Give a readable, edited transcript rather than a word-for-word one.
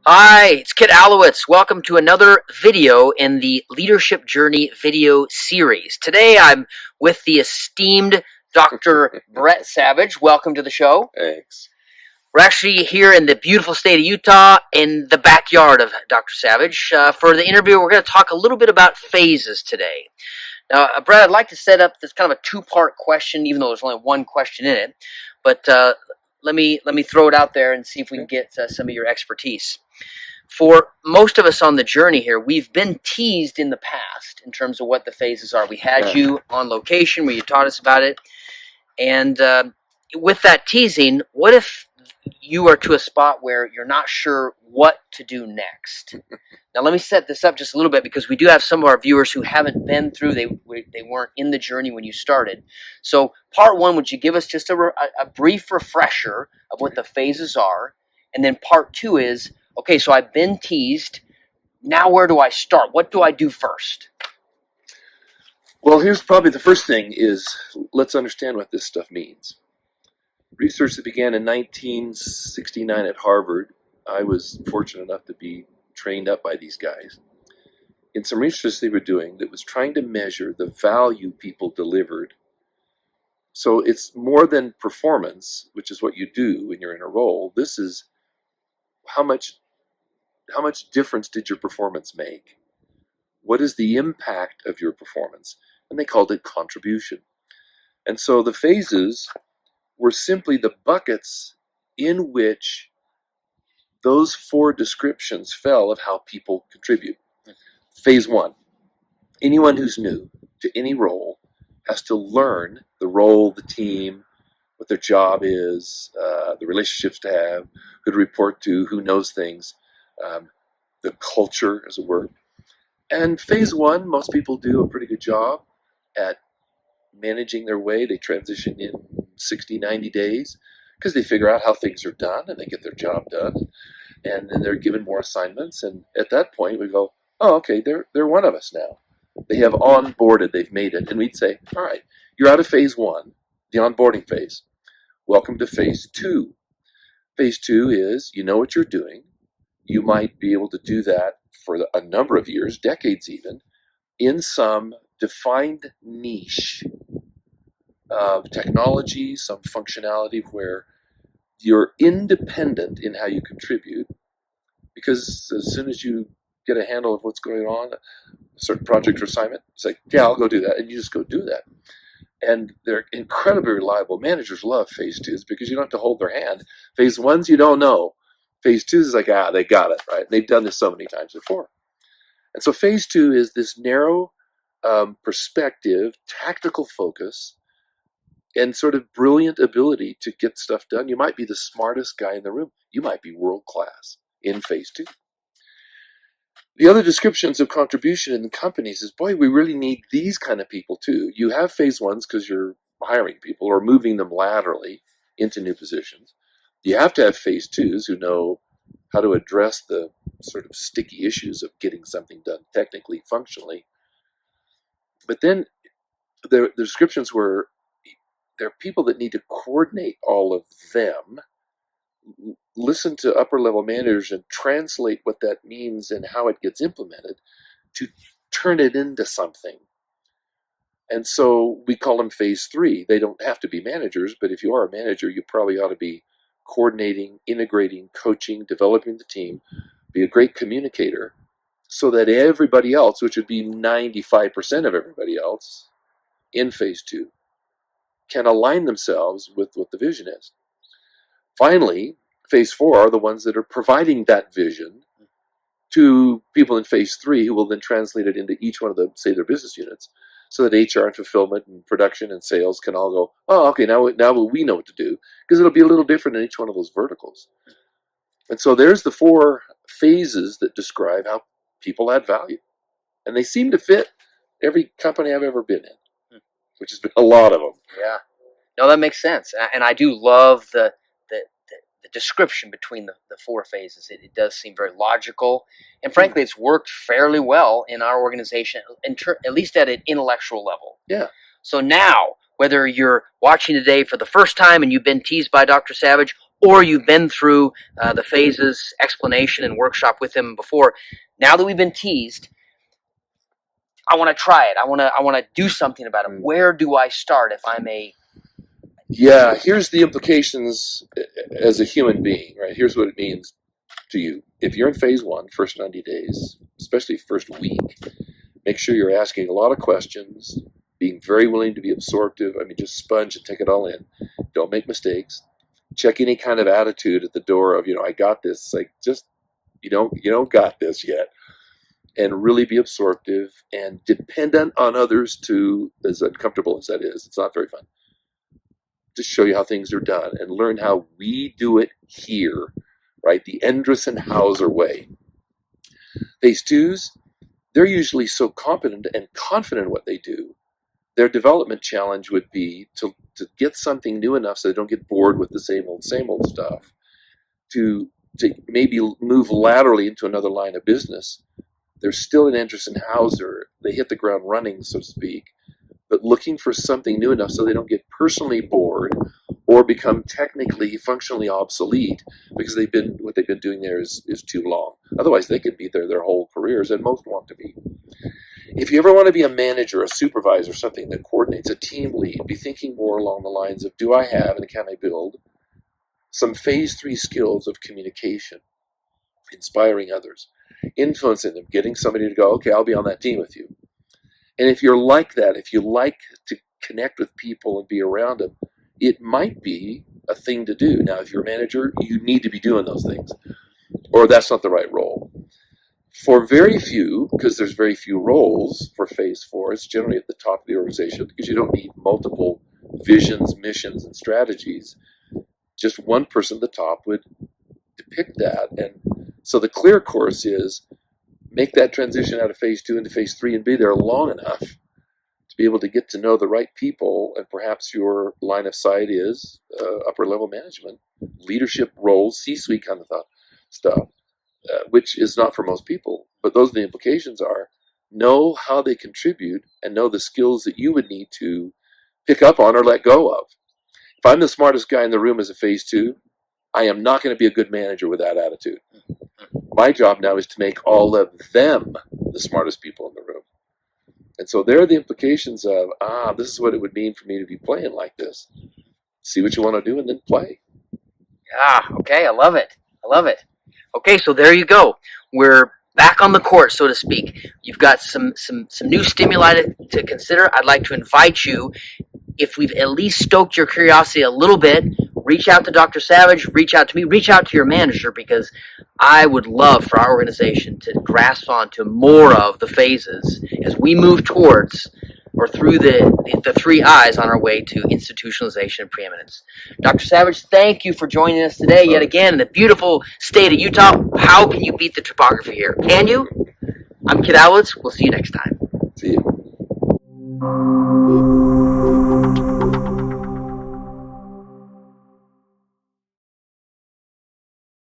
Hi, it's Kit Allowitz. Welcome to another video in the Leadership Journey video series. Today I'm with the esteemed Dr. Brett Savage. Welcome to the show. Thanks. We're actually here in the beautiful state of Utah in the backyard of Dr. Savage. For the interview, we're going to talk a little bit about phases today. Now, Brett, I'd like to set up this kind of a two-part question, even though there's only one question in it. But let me throw it out there and see if we can get some of your expertise. For most of us on the journey here, we've been teased in the past in terms of what the phases are. We had you on location where you taught us about it. And with that teasing, what if you are to a spot where you're not sure what to do next? Now, let me set this up just a little bit because we do have some of our viewers who haven't been through, they weren't in the journey when you started. So part one, would you give us just a brief refresher of what the phases are? And then part two is, okay, so I've been teased. Now where do I start? What do I do first? Well, here's probably the first thing is let's understand what this stuff means. Research that began in 1969 at Harvard, I was fortunate enough to be trained up by these guys. In some research they were doing that was trying to measure the value people delivered. So it's more than performance, which is what you do when you're in a role. This is how much difference did your performance make? What is the impact of your performance? And they called it contribution. And so the phases were simply the buckets in which those four descriptions fell of how people contribute. Phase one, anyone who's new to any role has to learn the role, the team, what their job is, the relationships to have, who to report to, who knows things, the culture, as it were. And phase one, most people do a pretty good job at managing their way. They transition in 60, 90 days because they figure out how things are done and they get their job done. And then they're given more assignments. And at that point, we go, oh, okay, they're one of us now. They have onboarded, they've made it. And we'd say, all right, you're out of phase one, the onboarding phase. Welcome to phase two. Phase two is you know what you're doing. You might be able to do that for a number of years, decades even, in some defined niche of technology, some functionality where you're independent in how you contribute, because as soon as you get a handle of what's going on, a certain project or assignment, it's like, yeah, I'll go do that, and you just go do that. And they're incredibly reliable. Managers love phase twos because you don't have to hold their hand. Phase ones, you don't know. Phase two is like, they got it, right? They've done this so many times before. And so phase two is this narrow perspective, tactical focus, and sort of brilliant ability to get stuff done. You might be the smartest guy in the room. You might be world class in phase two. The other descriptions of contribution in the companies is, boy, we really need these kind of people too. You have phase ones because you're hiring people or moving them laterally into new positions. You have to have phase twos who know how to address the sort of sticky issues of getting something done technically, functionally. But then the descriptions were, there are people that need to coordinate all of them, listen to upper level managers and translate what that means and how it gets implemented to turn it into something. And so we call them phase three. They don't have to be managers, but if you are a manager, you probably ought to be coordinating, integrating, coaching, developing the team, be a great communicator so that everybody else, which would be 95% of everybody else in phase two, can align themselves with what the vision is. Finally, phase four are the ones that are providing that vision to people in phase three who will then translate it into each one of the, say, their business units, so that HR and fulfillment and production and sales can all go, oh, okay, now we know what to do, because it'll be a little different in each one of those verticals. And so there's the four phases that describe how people add value. And they seem to fit every company I've ever been in, which has been a lot of them. Yeah. No, that makes sense. And I do love the description between the four phases. It does seem very logical. And frankly, it's worked fairly well in our organization, at least at an intellectual level. Yeah. So now, whether you're watching today for the first time and you've been teased by Dr. Savage, or you've been through the phases explanation and workshop with him before. Now that we've been teased, I want to try it. I want to do something about it. Where do I start if I'm a... Yeah, here's the implications as a human being, right? Here's what it means to you. If you're in phase 1, first 90 days, especially first week, make sure you're asking a lot of questions, being very willing to be absorptive. I mean, just sponge and take it all in. Don't make mistakes. Check any kind of attitude at the door of, I got this. It's like, just, you don't got this yet. And really be absorptive and dependent on others to, as uncomfortable as that is, it's not very fun. Just show you how things are done and learn how we do it here, right? The Endresen-Hauser way. Phase 2s, they're usually so competent and confident in what they do. Their development challenge would be to get something new enough so they don't get bored with the same old stuff, to maybe move laterally into another line of business. They're still in Endresen-Hauser. They hit the ground running, so to speak, but looking for something new enough so they don't get personally bored or become technically, functionally obsolete because what they've been doing there is too long. Otherwise, they could be there their whole careers, and most want to be. If you ever want to be a manager, a supervisor, something that coordinates, a team lead, be thinking more along the lines of, do I have and can I build some phase 3 skills of communication, inspiring others, influencing them, getting somebody to go, okay, I'll be on that team with you. And if you're like that, if you like to connect with people and be around them, it might be a thing to do. Now, if you're a manager, you need to be doing those things, or that's not the right role. For very few, because there's very few roles for phase 4, it's generally at the top of the organization because you don't need multiple visions, missions, and strategies. Just one person at the top would depict that. And so the clear course is make that transition out of phase 2 into phase 3 and be there long enough to be able to get to know the right people, and perhaps your line of sight is upper level management, leadership roles, C-suite kind of stuff. Which is not for most people, but those are the implications are. Know how they contribute and know the skills that you would need to pick up on or let go of. If I'm the smartest guy in the room as a phase 2, I am not going to be a good manager with that attitude. My job now is to make all of them the smartest people in the room. And so there are the implications of, this is what it would mean for me to be playing like this. See what you want to do and then play. Yeah, okay, I love it. Okay, so there you go. We're back on the court, so to speak. You've got some new stimuli to consider. I'd like to invite you, if we've at least stoked your curiosity a little bit, reach out to Dr. Savage, reach out to me, reach out to your manager, because I would love for our organization to grasp onto more of the phases as we move towards or through the 3 I's on our way to institutionalization and preeminence. Dr. Savage, thank you for joining us today yet again in the beautiful state of Utah. How can you beat the topography here? Can you? I'm Kid Allowitz. We'll see you next time. See you.